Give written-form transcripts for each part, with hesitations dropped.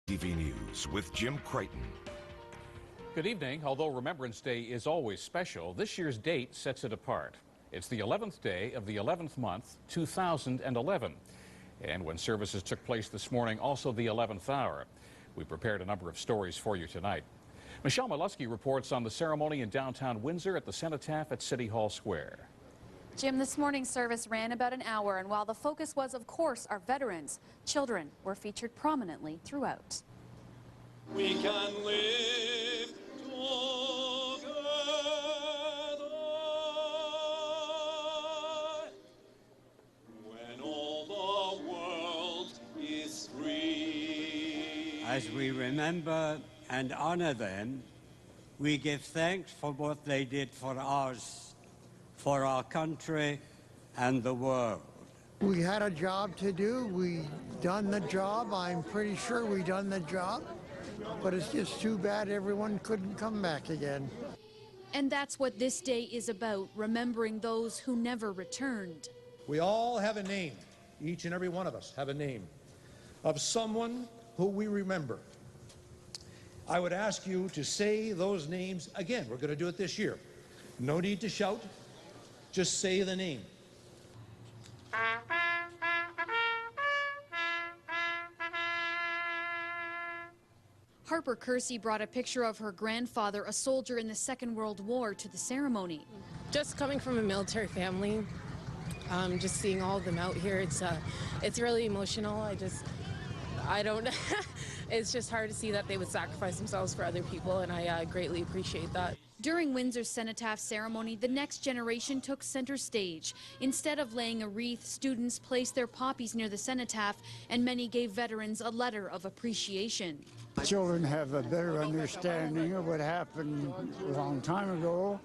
TV News with Jim Crichton. Good evening. Although Remembrance Day is always special, this year's date sets it apart. It's the 11th day of the 11th month, 2011. And when services took place this morning, also the 11th hour. We prepared a number of stories for you tonight. Michelle Molesky reports on the ceremony in downtown Windsor at the cenotaph at City Hall Square. Jim, this morning's service ran about an hour, and while the focus was, of course, our veterans, children were featured prominently throughout. We can live together when all the world is free. As we remember and honor them, we give thanks for what they did for us, for our country and the world. We had a job to do. We done the job. I'm pretty sure we done the job. But it's just too bad everyone couldn't come back again. And that's what this day is about, remembering those who never returned. We all have a name. Each and every one of us have a name of someone who we remember. I would ask you to say those names again. We're going to do it this year. No need to shout. Just say the name. Harper Kersey brought a picture of her grandfather, a soldier in the Second World War, to the ceremony. Just coming from a military family, just seeing all of them out here, it's really emotional. I don't, it's just hard to see that they would sacrifice themselves for other people, and I greatly appreciate that. During Windsor's cenotaph ceremony, the next generation took center stage. Instead of laying a wreath, students placed their poppies near the cenotaph, and many gave veterans a letter of appreciation. Children have a better understanding of what happened a long time ago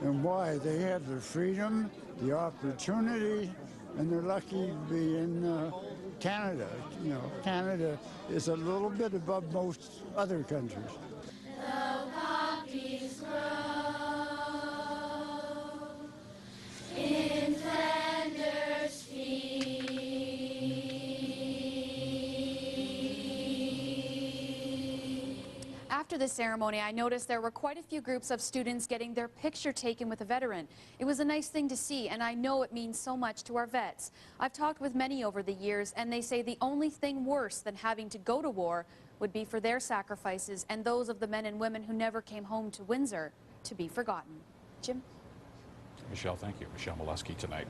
and why they have the freedom, the opportunity, and they're lucky to be in Canada. You know, Canada is a little bit above most other countries. The poppies grow in Flanders field. After the ceremony, I noticed there were quite a few groups of students getting their picture taken with a veteran. It was a nice thing to see, and I know it means so much to our vets. I've talked with many over the years, and they say the only thing worse than having to go to war would be for their sacrifices and those of the men and women who never came home to Windsor to be forgotten. Jim? Michelle, thank you. Michelle Molesky tonight.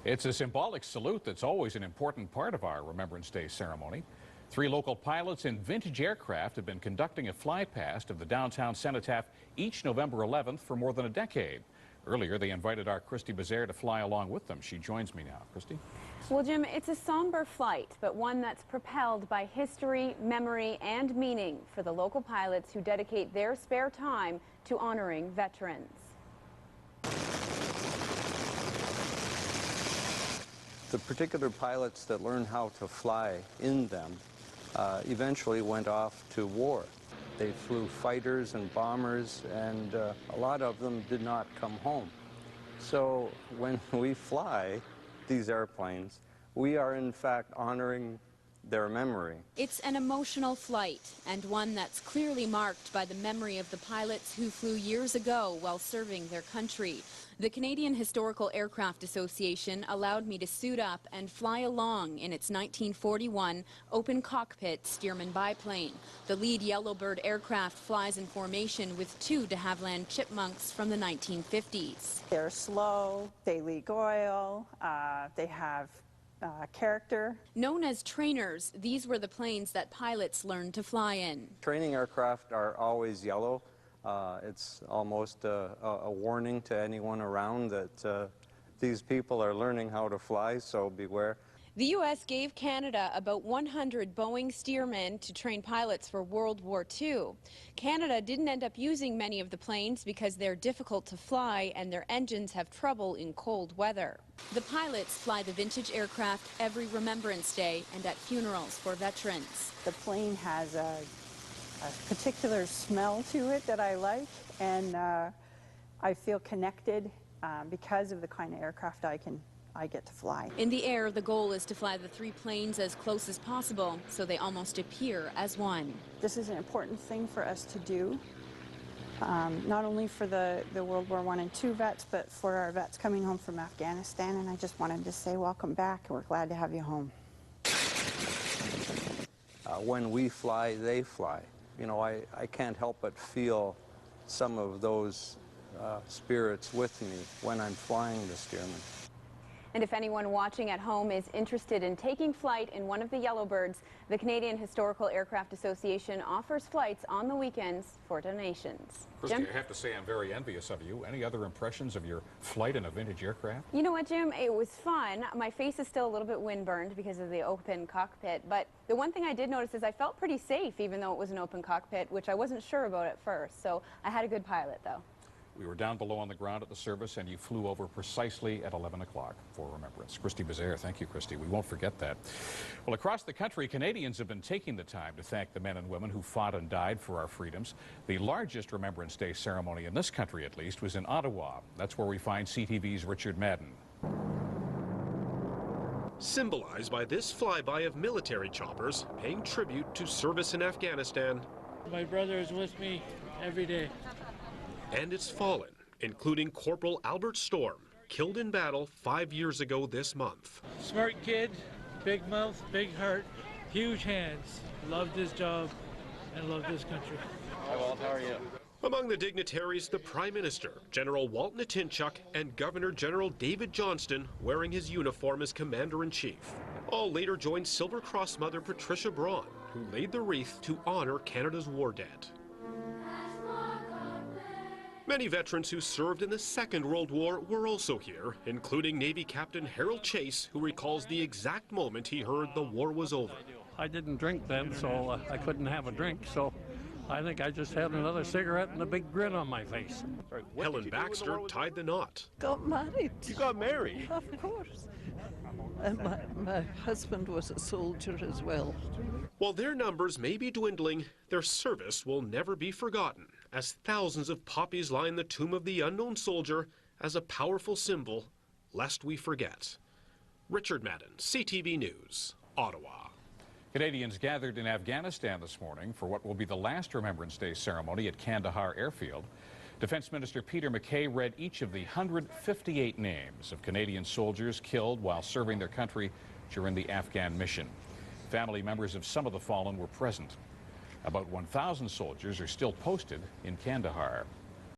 It's a symbolic salute that's always an important part of our Remembrance Day ceremony. 3 local pilots in vintage aircraft have been conducting a fly-past of the downtown cenotaph each November 11th for more than a decade. Earlier, they invited our Christy Bazare to fly along with them. She joins me now. Christy? Well, Jim, it's a somber flight, but one that's propelled by history, memory, and meaning for the local pilots who dedicate their spare time to honoring veterans. The particular pilots that learned how to fly in them eventually went off to war. They flew fighters and bombers, and a lot of them did not come home. So when we fly these airplanes, we are in fact honoring their memory. It's an emotional flight, and one that's clearly marked by the memory of the pilots who flew years ago while serving their country. The Canadian Historical Aircraft Association allowed me to suit up and fly along in its 1941 open cockpit Stearman biplane. The lead Yellowbird aircraft flies in formation with 2 de Havilland Chipmunks from the 1950s. They're slow, they leak oil, they have character. Known as trainers, these were the planes that pilots learned to fly in. Training aircraft are always yellow. It's almost a warning to anyone around that these people are learning how to fly, so beware. The U.S. gave Canada about 100 Boeing Stearmen to train pilots for World War II. Canada didn't end up using many of the planes because they're difficult to fly and their engines have trouble in cold weather. The pilots fly the vintage aircraft every Remembrance Day and at funerals for veterans. The plane has a particular smell to it that I like, and I feel connected because of the kind of aircraft I can I get to fly. In the air, the goal is to fly the 3 planes as close as possible, so they almost appear as one. This is an important thing for us to do, not only for the World War I and II vets, but for our vets coming home from Afghanistan. And I just wanted to say welcome back. We're glad to have you home. When we fly, they fly. You know, I can't help but feel some of those spirits with me when I'm flying the Stearman. And if anyone watching at home is interested in taking flight in one of the Yellowbirds, the Canadian Historical Aircraft Association offers flights on the weekends for donations. Christy, Jim? I have to say I'm very envious of you. Any other impressions of your flight in a vintage aircraft? You know what, Jim? It was fun. My face is still a little bit windburned because of the open cockpit, but the one thing I did notice is I felt pretty safe even though it was an open cockpit, which I wasn't sure about at first. So I had a good pilot, though. We were down below on the ground at the service, and you flew over precisely at 11 o'clock for Remembrance. Christy Bizaire, thank you, Christy. We won't forget that. Well, across the country, Canadians have been taking the time to thank the men and women who fought and died for our freedoms. The largest Remembrance Day ceremony in this country, at least, was in Ottawa. That's where we find CTV's Richard Madden. Symbolized by this flyby of military choppers paying tribute to service in Afghanistan. My brother is with me every day. And its fallen, including Corporal Albert Storm, killed in battle 5 years ago this month. Smart kid, big mouth, big heart, huge hands. Loved his job and loved his country. Hi, Walt. How are you? Among the dignitaries, the Prime Minister, General Walt Nitinchuk, and Governor General David Johnston, wearing his uniform as Commander-in-Chief. All later joined Silver Cross Mother Patricia Braun, who laid the wreath to honor Canada's war debt. Many veterans who served in the Second World War were also here, including Navy Captain Harold Chase, who recalls the exact moment he heard the war was over. I didn't drink then, so I couldn't have a drink, so I think I just had another cigarette and a big grin on my face. Helen Baxter tied the knot. Got married. You got married? Of course. And my husband was a soldier as well. While their numbers may be dwindling, their service will never be forgotten, as thousands of poppies line the tomb of the unknown soldier as a powerful symbol, lest we forget. Richard Madden, CTV News, Ottawa. Canadians gathered in Afghanistan this morning for what will be the last Remembrance Day ceremony at Kandahar Airfield. Defense Minister Peter MacKay read each of the 158 names of Canadian soldiers killed while serving their country during the Afghan mission. Family members of some of the fallen were present. About 1,000 soldiers are still posted in Kandahar.